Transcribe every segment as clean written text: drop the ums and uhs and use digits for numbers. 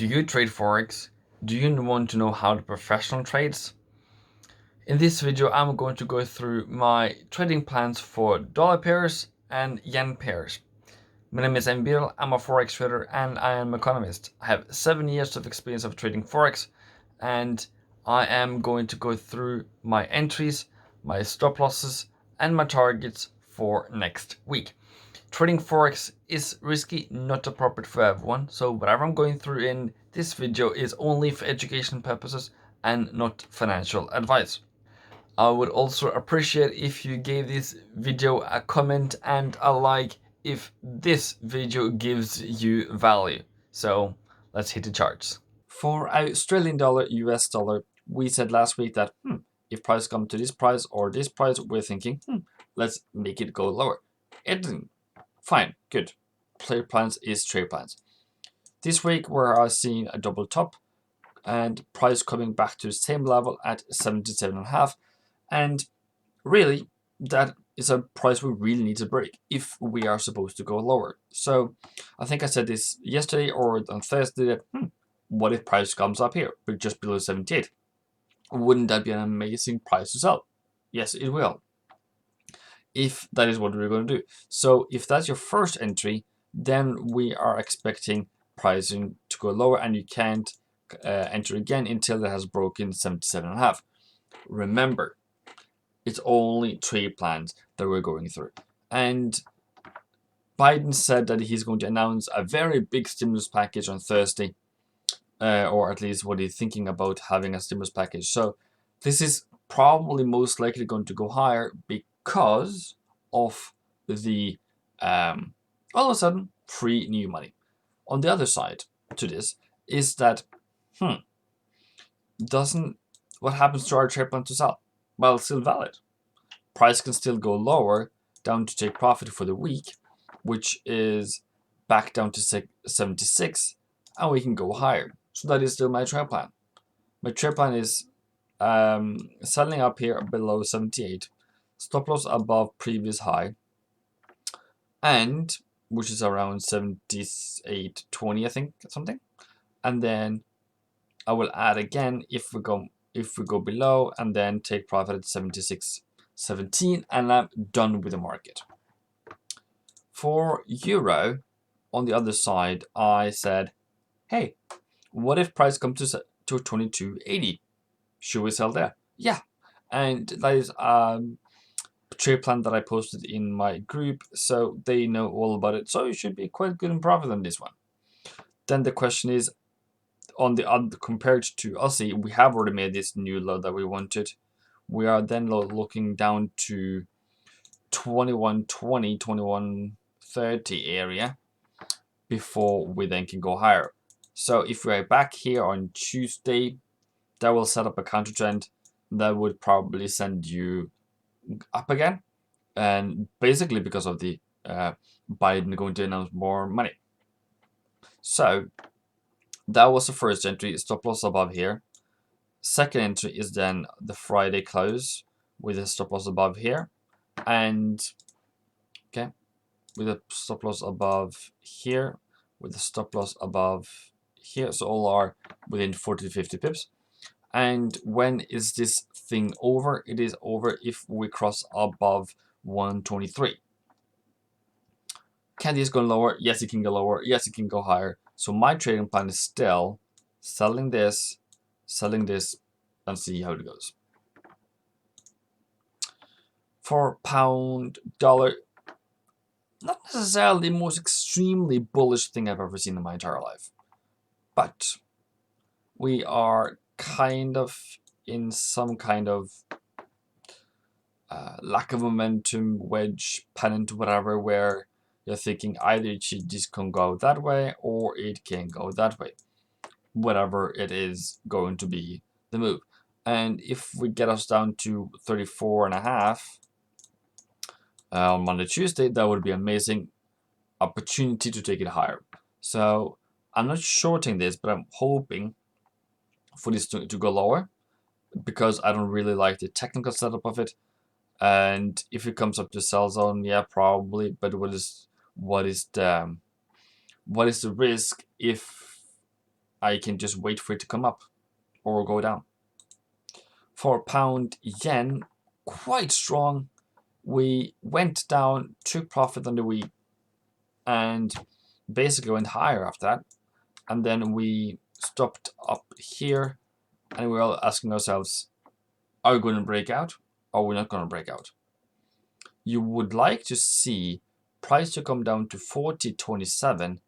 Do you trade Forex? Do you want to know how the professional trades? In this video, I'm going to go through my trading plans for dollar pairs and yen pairs. My name is Emil, I'm a Forex trader and I am an economist. I have 7 years of experience of trading Forex, and I am going to go through my entries, my stop losses and my targets for next week. Trading Forex is risky, not appropriate for everyone, so whatever I'm going through in this video is only for education purposes and not financial advice. I would also appreciate if you gave this video a comment and a like if this video gives you value. So let's hit the charts. For Australian dollar, US dollar, we said last week that if price come to this price or this price, we're thinking let's make it go lower. It didn't. Fine, good. Trade plans is trade plans. This week we're seeing a double top and price coming back to the same level at 77.5, and really that is a price we really need to break if we are supposed to go lower. So I think I said this yesterday or on Thursday that what if price comes up here but just below 78? Wouldn't that be an amazing price to sell? Yes, it will, if that is what we're going to do. So if that's your first entry, then we are expecting pricing to go lower, and you can't enter again until it has broken 77.5. Remember, it's only trade plans that we're going through. And Biden said that he's going to announce a very big stimulus package on Thursday, or at least what he's thinking about having a stimulus package. So this is probably most likely going to go higher because of the all of a sudden free new money. On the other side to this is that what happens to our trade plan to sell? Well, it's still valid. Price can still go lower down to take profit for the week, which is back down to 76, and we can go higher. So that is still my trade plan. My trade plan is selling up here below 78, stop loss above previous high, and which is around 78.20, I think, something. And then I will add again if we go below, and then take profit at 76.17, and I'm done with the market. For euro, on the other side, I said, hey, what if price comes to 22.80? Should we sell there? Yeah, and that is trade plan that I posted in my group, so they know all about it. So you should be quite good in profit on this one. Then the question is, on the other, compared to Aussie, we have already made this new low that we wanted. We are then looking down to 21.20, 21.30 area before we then can go higher. So if we're back here on Tuesday, that will set up a counter trend that would probably send you up again, and basically because of the Biden going to announce more money. So that was the first entry, stop loss above here. Second entry is then the Friday close with a stop loss above here, and okay, with a stop loss above here, with a stop loss above here. So all are within 40 to 50 pips. And when is this thing over? It is over if we cross above 123. Can this go lower? Yes, it can go lower. Yes, it can go higher. So my trading plan is still selling this, and see how it goes. For pound dollar, not necessarily the most extremely bullish thing I've ever seen in my entire life, but we are kind of in some kind of lack of momentum, wedge, pennant, whatever, where you're thinking either this can go that way or it can go that way, whatever it is going to be the move. And if we get us down to 34.5 on Monday, Tuesday, that would be amazing opportunity to take it higher. So I'm not shorting this, but I'm hoping for this to go lower, because I don't really like the technical setup of it. And if it comes up to sell zone, yeah, probably. But what is the risk if I can just wait for it to come up or go down. For pound yen, quite strong. We went down, took profit on the week, and basically went higher after that. And then we stopped up here, and we were all asking ourselves, are we going to break out or are we not going to break out? You would like to see price to come down to 40.27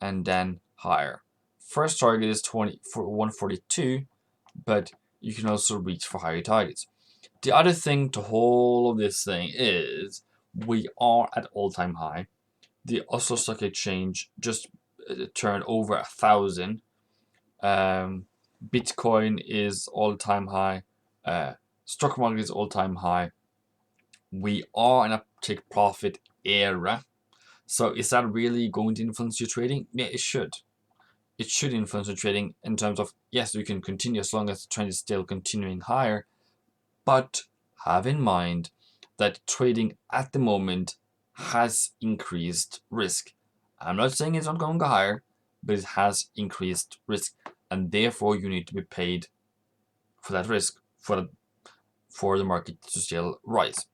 and then higher. First target is 142, but you can also reach for higher targets. The other thing to all of this thing is we are at all-time high. The Oslo Stock Exchange just turned over 1,000. Bitcoin is all-time high. Stock market is all-time high. We are in a take profit era. So is that really going to influence your trading? Yeah, it should. It should influence your trading in terms of, yes, we can continue as long as the trend is still continuing higher. But have in mind that trading at the moment has increased risk. I'm not saying it's not going to go higher, but it has increased risk. And therefore, you need to be paid for that risk for the market to still rise.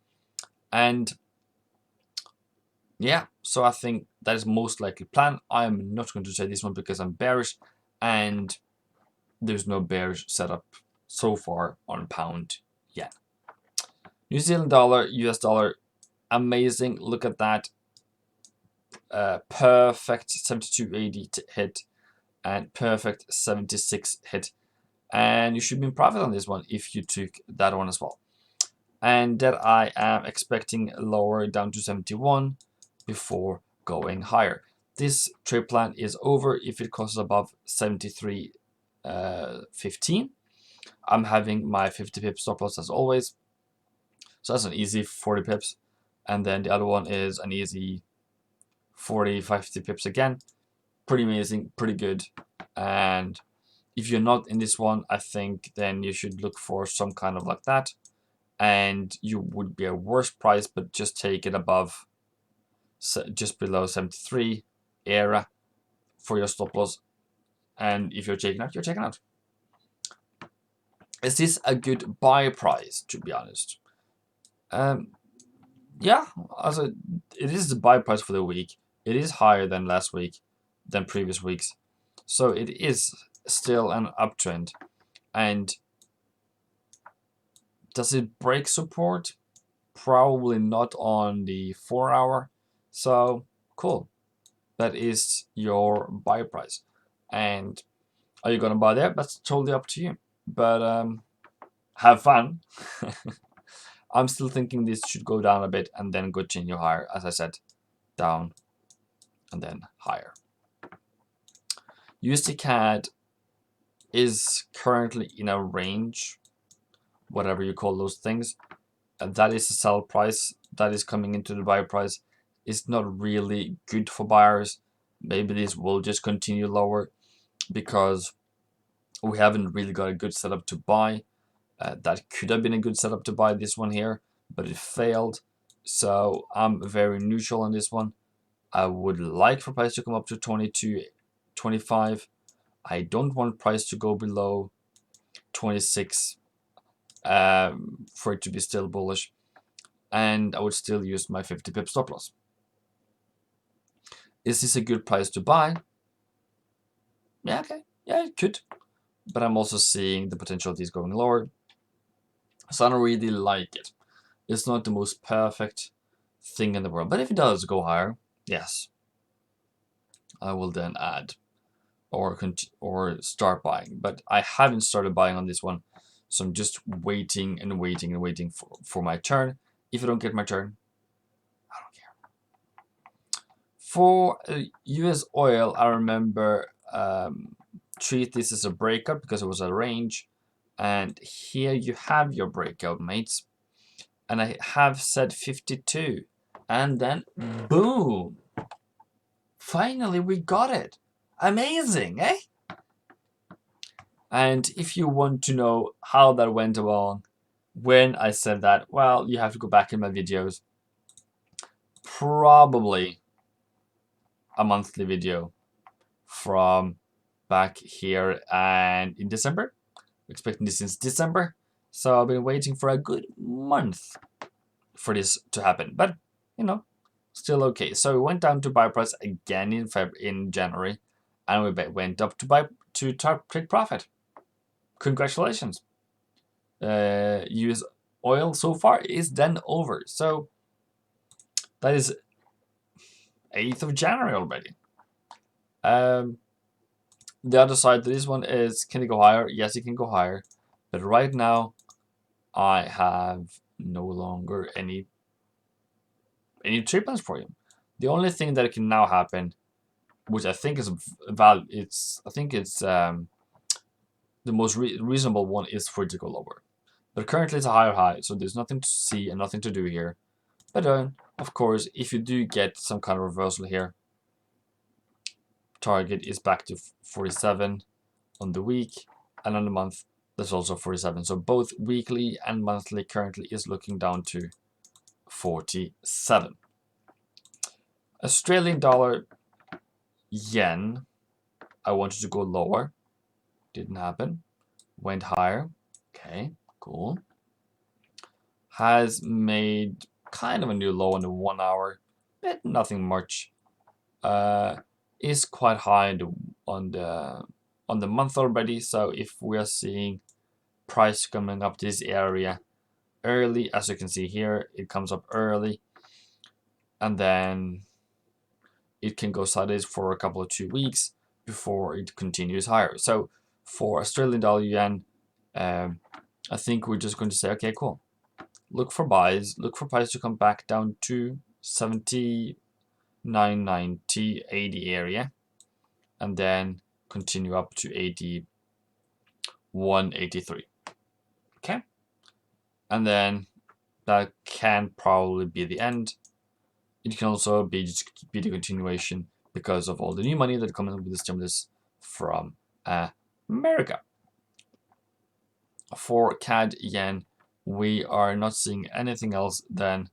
And yeah, so I think that is most likely plan. I'm not going to say this one because I'm bearish, and there's no bearish setup so far on pound yen. New Zealand dollar, US dollar, amazing. Look at that. Perfect 72.80 hit and perfect 76 hit. And you should be in profit on this one if you took that one as well. And that I am expecting lower down to 71 before going higher. This trade plan is over if it crosses above 73.15. I'm having my 50 pips stop loss as always. So that's an easy 40 pips. And then the other one is an easy 40, 50 pips again. Pretty amazing, pretty good. And if you're not in this one, I think then you should look for some kind of like that. And you would be a worse price, but just take it above, just below 73 era for your stop loss. And if you're checking out, you're checking out. Is this a good buy price, to be honest? Yeah, also it is the buy price for the week. It is higher than last week, than previous weeks. So it is still an uptrend. And does it break support? Probably not on the 4 hour. So cool. That is your buy price. And are you going to buy there? That's totally up to you. But have fun. I'm still thinking this should go down a bit and then continue higher. As I said, down and then higher. USD CAD is currently in a range, whatever you call those things. That is the sell price. That is coming into the buy price. It's not really good for buyers. Maybe this will just continue lower because we haven't really got a good setup to buy. That could have been a good setup to buy this one here, but it failed. So I'm very neutral on this one. I would like for price to come up to 22.25. I don't want price to go below 26 for it to be still bullish. And I would still use my 50 pip stop loss. Is this a good price to buy? Yeah, okay. Yeah, it could. But I'm also seeing the potential of these going lower. So I don't really like it. It's not the most perfect thing in the world. But if it does go higher, yes, I will then add or start buying. But I haven't started buying on this one. So I'm just waiting and waiting and waiting for my turn. If I don't get my turn, I don't care. For US oil, I remember treat this as a breakout because it was a range. And here you have your breakout, mates. And I have said 52. And then boom. Finally, we got it. Amazing, eh? And if you want to know how that went along, when I said that, well, you have to go back in my videos. Probably a monthly video from back here and in December. Expecting this since December. So I've been waiting for a good month for this to happen. But, you know, still okay. So we went down to buy price again in January, and we went up to take profit. Congratulations. US oil so far is then over. So that is 8th of January already. The other side to this one is, can it go higher? Yes, it can go higher. But right now, I have no longer any trade plans for you. The only thing that can now happen, which I think is the most reasonable one, is for it to go lower. But currently it's a higher high, so there's nothing to see and nothing to do here. But then, of course, if you do get some kind of reversal here, target is back to 47 on the week, and on the month that's also 47. So both weekly and monthly currently is looking down to 47. Australian dollar, yen, I wanted to go lower, didn't happen. Went higher, okay, cool. Has made kind of a new low on the 1 hour, but nothing much. Is quite high on the month already. So if we are seeing price coming up this area early, as you can see here, it comes up early, and then it can go sideways for a couple of 2 weeks before it continues higher. So for Australian dollar yen, I think we're just going to say, okay, cool. Look for buys. Look for price to come back down to 79.90, 80 area, and then continue up to 81, 83. Okay, and then that can probably be the end. It can also be the continuation because of all the new money that comes with the stimulus from America. For CAD yen, we are not seeing anything else than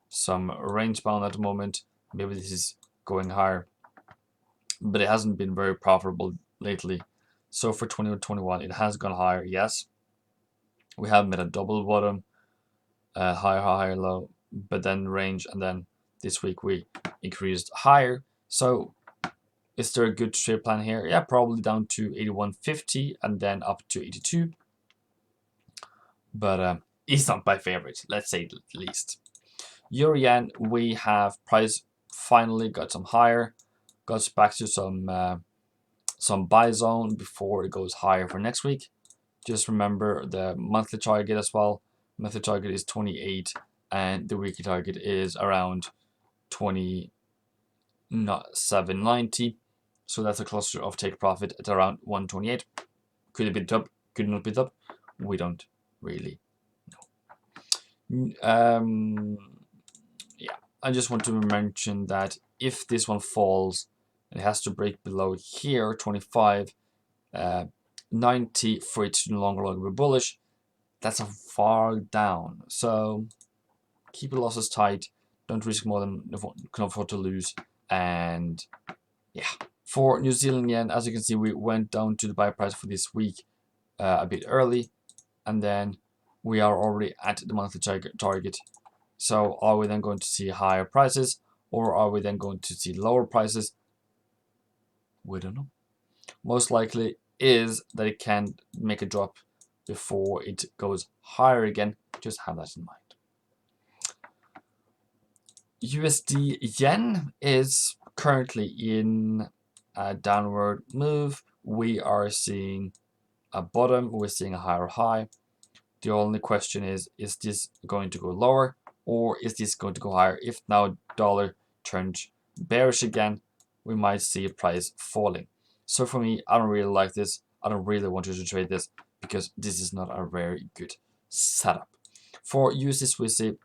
some range bound at the moment. Maybe this is going higher, but it hasn't been very profitable lately. So for 2021, it has gone higher, yes. We have made a double bottom, higher, higher, low, but then range, and then this week we increased higher. So is there a good trade plan here? Yeah, probably down to 81.50 and then up to 82. But it's not my favorite, let's say at least. Euro yen, we have price finally got some higher, got back to some buy zone before it goes higher for next week. Just remember the monthly target as well. Monthly target is 28, and the weekly target is around 27.90. So that's a cluster of take profit at around 128. Could it be up? Could it not be up? We don't really know. Yeah, I just want to mention that if this one falls, it has to break below here, 25.90 for it to no longer be bullish. That's a far down. So keep your losses tight. Don't risk more than you can afford to lose. And yeah, for New Zealand yen, as you can see, we went down to the buy price for this week a bit early, and then we are already at the monthly target. So are we then going to see higher prices, or are we then going to see lower prices? We don't know. Most likely is that it can make a drop before it goes higher again. Just have that in mind. USD yen is currently in a downward move. We are seeing a bottom, we're seeing a higher high. The only question is this going to go lower, or is this going to go higher? If now dollar turns bearish again, we might see a price falling. So for me, I don't really like this. I don't really want you to trade this because this is not a very good setup. For USD, we see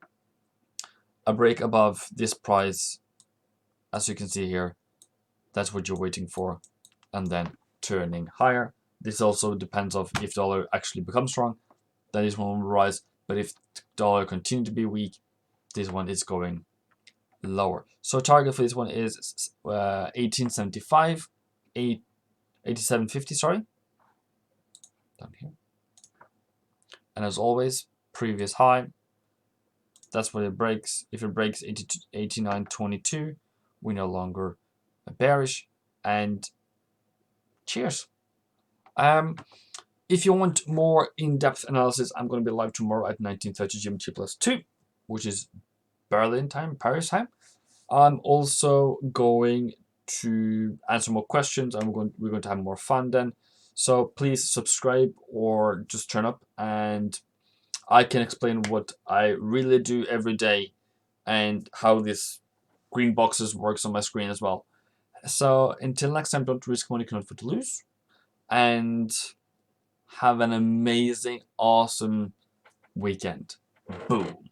a break above this price, as you can see here. That's what you're waiting for, and then turning higher. This also depends on if dollar actually becomes strong. That is one will rise, but if dollar continue to be weak, this one is going lower. So target for this one is 1875, 87.50, sorry, down here. And as always, previous high, that's where it breaks. If it breaks 89.22, we're no longer bearish. And cheers. If you want more in-depth analysis, I'm going to be live tomorrow at 19:30 GMT+2, which is Berlin time, Paris time. I'm also going to answer more questions, and we're going to have more fun then. So please subscribe or just turn up, and I can explain what I really do every day and how this green boxes works on my screen as well. So until next time, don't risk money, cannot afford to lose, and have an amazing, awesome weekend. Boom.